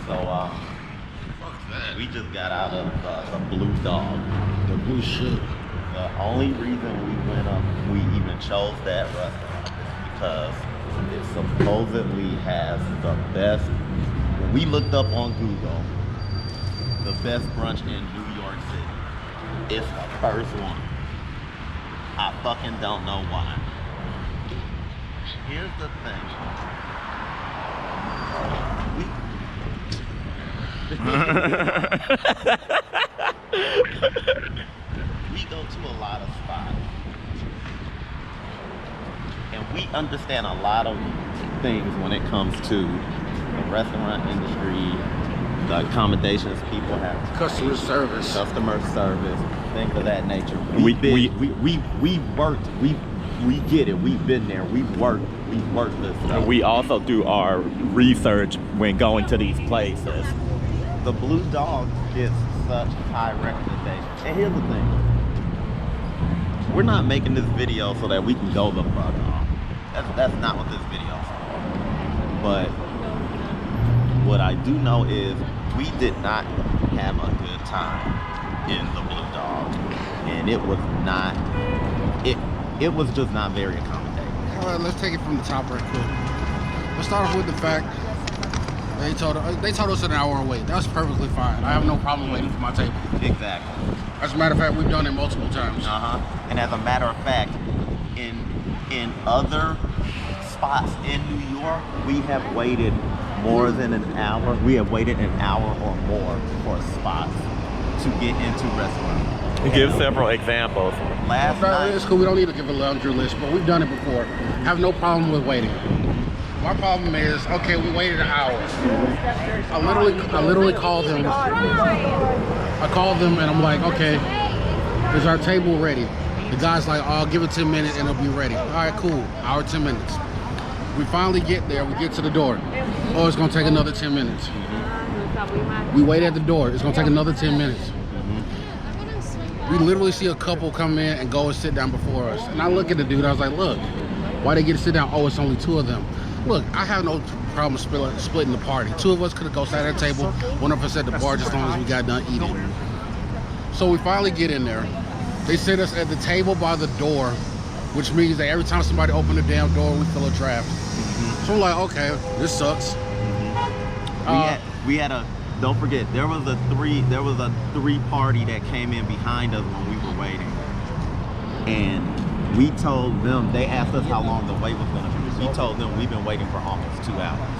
So, we just got out of the Blue Dog. The blue shit. The only reason we even chose that restaurant is because it supposedly has the best. When we looked up on Google, the best brunch in New York City. It's the first one. I fucking don't know why. Here's the thing. We go to a lot of spots. And we understand a lot of things when it comes to the restaurant industry, the accommodations people have, Customer service, things of that nature. We worked. We get it. We've been there. We've worked this stuff. And we also do our research when going to these places. The Blue Dog gets such high recommendations. And here's the thing. We're not making this video so that we can go the fuck off. That's not what this video is for. But what I do know is we did not have a good time in the Blue Dog. And it was not, it was just not very accommodating. All right, let's take it from the top right quick. Let's start off with the fact they told us an hour wait. That's perfectly fine. I have no problem waiting for my table. Exactly. As a matter of fact, we've done it multiple times. And as a matter of fact, in other spots in New York, we have waited more than an hour. We have waited an hour or more for spots to get into restaurants. Give several examples. Last night, It's cool. We don't need to give a laundry list, but we've done it before. Have no problem with waiting. My problem is, okay, we waited an hour. I literally called him. I called them and I'm like, okay, is our table ready? The guy's like, oh, I'll give it 10 minutes and it'll be ready. All right, cool. Hour, 10 minutes. We finally get there. We get to the door. Oh, it's gonna take another 10 minutes. We wait at the door. It's gonna take another 10 minutes. We literally see a couple come in and go and sit down before us. And I look at the dude, I was like, look, why they get to sit down? Oh, it's only 2 of them. Look, I have no problem splitting the party. 2 of us could have go sat at a table, 1 of us at the bar just as long as we got done eating. So we finally get in there. They sit us at the table by the door, which means that every time somebody opened the damn door, we fill a draft. So I'm like, okay, this sucks. we had a, don't forget, there was a 3 party that came in behind us when we were waiting. And we told them, they asked us how long the wait was gonna be. We told them we've been waiting for almost 2 hours.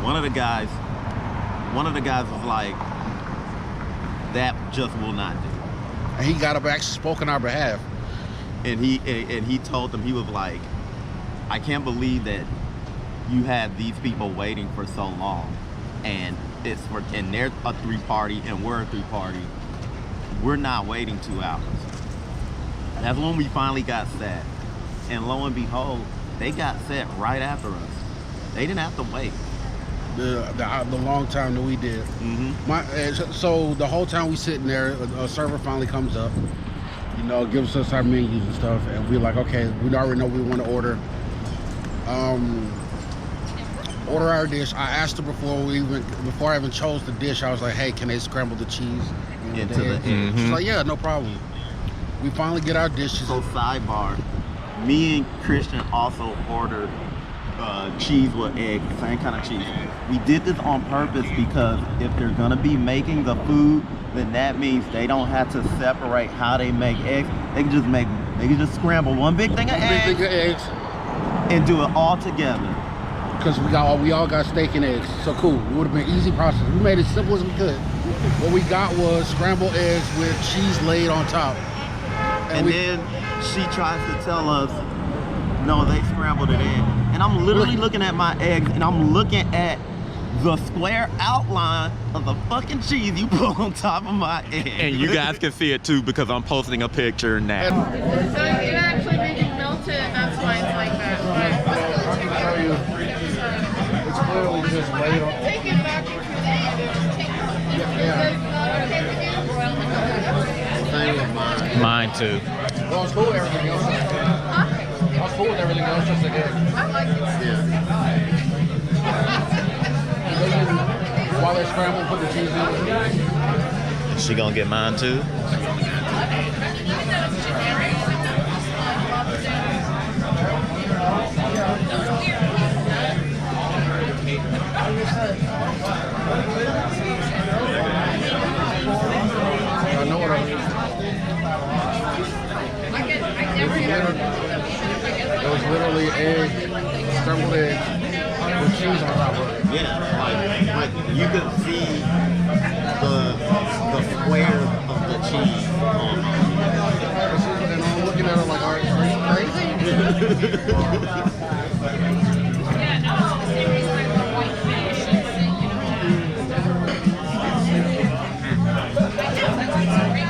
One of the guys was like, that just will not do. And he got up and actually spoke on our behalf. And he told them, he was like, I can't believe that you had these people waiting for so long. And and they're a 3 party and we're a 3 party. We're not waiting 2 hours. That's when we finally got set. And lo and behold, they got set right after us. They didn't have to wait. The long time that we did. So the whole time we sitting there, a server finally comes up, you know, gives us our menus and stuff, and we're like, okay, we already know we want to order. Order our dish. I asked her before I even chose the dish. I was like, hey, can they scramble the cheese into the egg? She's like, yeah, no problem. We finally get our dishes. So sidebar, me and Christian also ordered cheese with egg, same kind of cheese. We did this on purpose because if they're gonna be making the food, then that means they don't have to separate how they make eggs. They can just scramble one big thing of eggs and do it all together. Because we all got steak and eggs, so cool. It would have been easy process. We made it simple as we could. What we got was scrambled eggs with cheese laid on top. And then she tries to tell us, no, they scrambled it in. And I'm literally looking at my eggs and I'm looking at the square outline of the fucking cheese you put on top of my egg. And you guys can see it too because I'm posting a picture now. So it actually made it melted, that's why it's like that. It's clearly just laid on. Take it back if you Mine too. Well, it's cool with everything else. I was cool with everything else, just like egg. I like it. Yeah. While they're scrambling, put the cheese in. She gonna get mine too? I know what it was literally egg, scrambled egg, with cheese on top of it. Yeah, like you could see the squares of the cheese on And I'm looking at it like, are you crazy?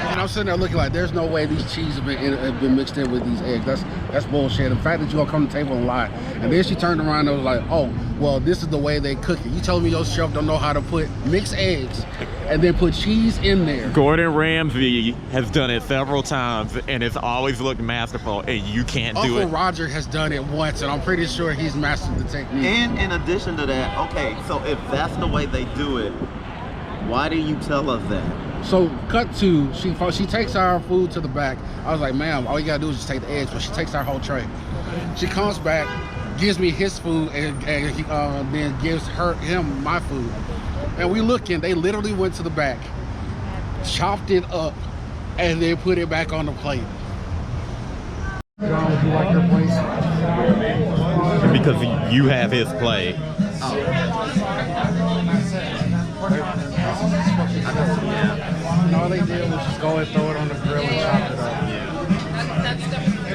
And I'm sitting there looking like, there's no way these cheese have been mixed in with these eggs. That's bullshit. The fact that you gonna come to the table and lie. And then she turned around and was like, oh, well, this is the way they cook it. You telling me your chef don't know how to put mixed eggs and then put cheese in there? Gordon Ramsay has done it several times, and it's always looked masterful, and you can't do Uncle it. Roger has done it once, and I'm pretty sure he's mastered the technique. And in addition to that, okay, so if that's the way they do it, why do you tell us that? So cut to, she takes our food to the back. I was like, ma'am, all you gotta do is just take the eggs, but she takes our whole tray. She comes back, gives me his food, and then gives him my food. And we looking, they literally went to the back, chopped it up, and then put it back on the plate. John, would you like your plate? Because you have his play. And all they did was just go and throw it on the grill and chop it up. That's definitely.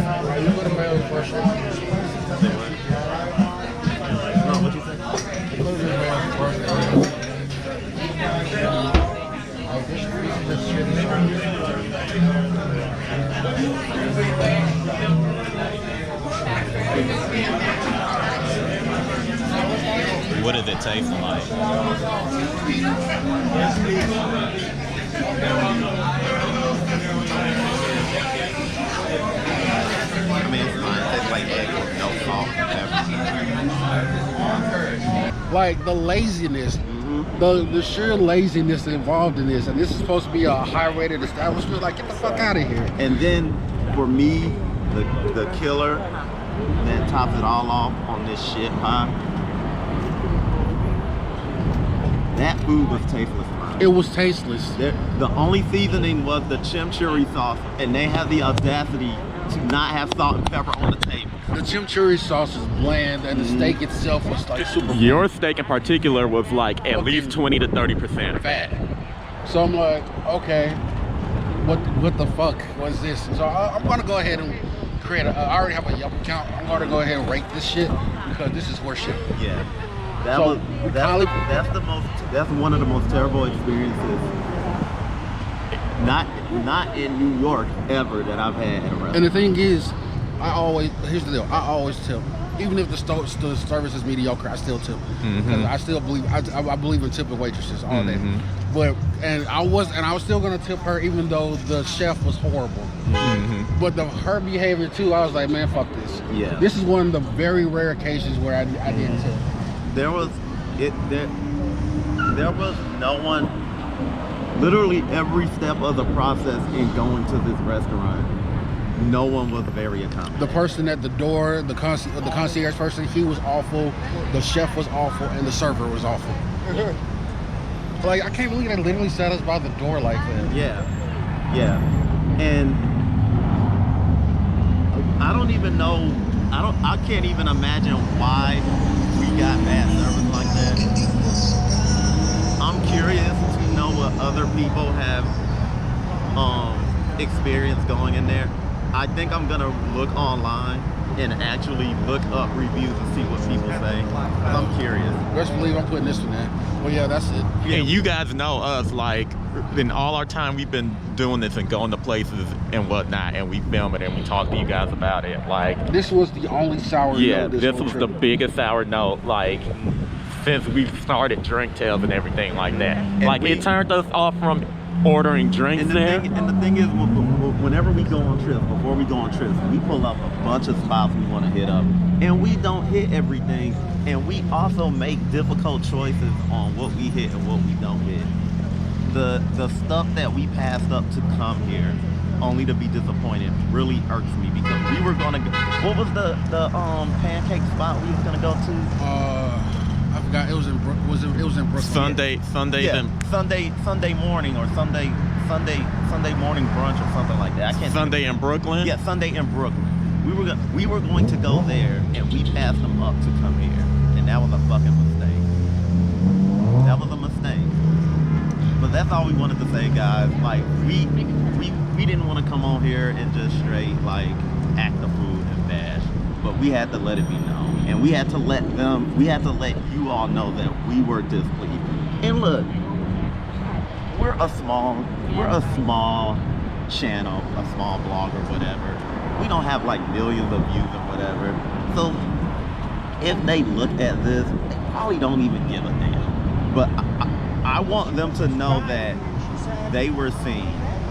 Alright, you put a mayo first. No, what'd you say? Put a mayo first. What does it taste like? I mean, it's fine. It tastes like egg with no salt and pepper. Like the laziness, the sheer laziness involved in this, and this is supposed to be a high-rated establishment. Like, get the fuck out of here. And then, for me, the killer that tops it all off on this shit pie, that food was tasteless. It was tasteless. The only seasoning was the chimichurri sauce, and they have the audacity to not have salt and pepper on the table. The chimichurri sauce is bland, and the steak itself was like super Your steak in particular was like at least 20 to 30% fat. So I'm like, okay, what the fuck was this? So I'm gonna go ahead and create I already have a Yelp account. I'm gonna go ahead and rate this shit because this is worth shit. Yeah. That's one of the most terrible experiences. Not in New York ever that I've had at a restaurant. And the thing is, here's the deal. I always tip, even if the service is mediocre, I still tip. Because I still believe I believe in tipping waitresses all day. But I was still gonna tip her even though the chef was horrible. But her behavior too, I was like, man, fuck this. Yeah. This is one of the very rare occasions where I didn't tip. There was no one. Literally every step of the process in going to this restaurant, no one was very accommodating. The person at the door, the concierge person, he was awful. The chef was awful, and the server was awful. Like, I can't believe they literally sat us by the door like that. Yeah, and I don't even know. I can't even imagine why we got bad service like that. I'm curious to know what other people have experienced going in there. I think I'm gonna look online and actually look up reviews and see what people say. I'm curious. Best believe I'm putting this one in. Well, yeah, that's it. And you guys know us, like, in all our time we've been doing this and going to places and whatnot, and we film it and we talk to you guys about it. Like, this was the only sour yeah, note this was the biggest sour note, like, since we started Drink Tales and everything like that. And like, it turned us off from ordering drinks And there. the thing is, whenever we go on trips, before we go on trips, we pull up a bunch of spots we want to hit up, and we don't hit everything, and we also make difficult choices on what we hit and what we don't hit. The stuff that we passed up to come here, only to be disappointed, really irks me because we were gonna go. What was the pancake spot we was gonna go to? I forgot. It was in Brooklyn. Sunday Yeah, then Sunday morning or Sunday morning brunch or something like that. I can't. Sunday in Brooklyn. Yeah, Sunday in Brooklyn. We were going to go there, and we passed them up to come here, and that was a fucking mistake. That was a mistake. But that's all we wanted to say, guys. Like we didn't want to come on here and just straight like act the food and bash, but we had to let it be known, and we had to let you all know that we were displeased. And look, we're a small channel, a small blog or whatever. We don't have like millions of views or whatever. So if they look at this, they probably don't even give a damn. But I want them to know that they were seen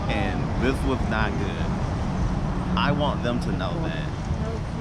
and this was not good. I want them to know that.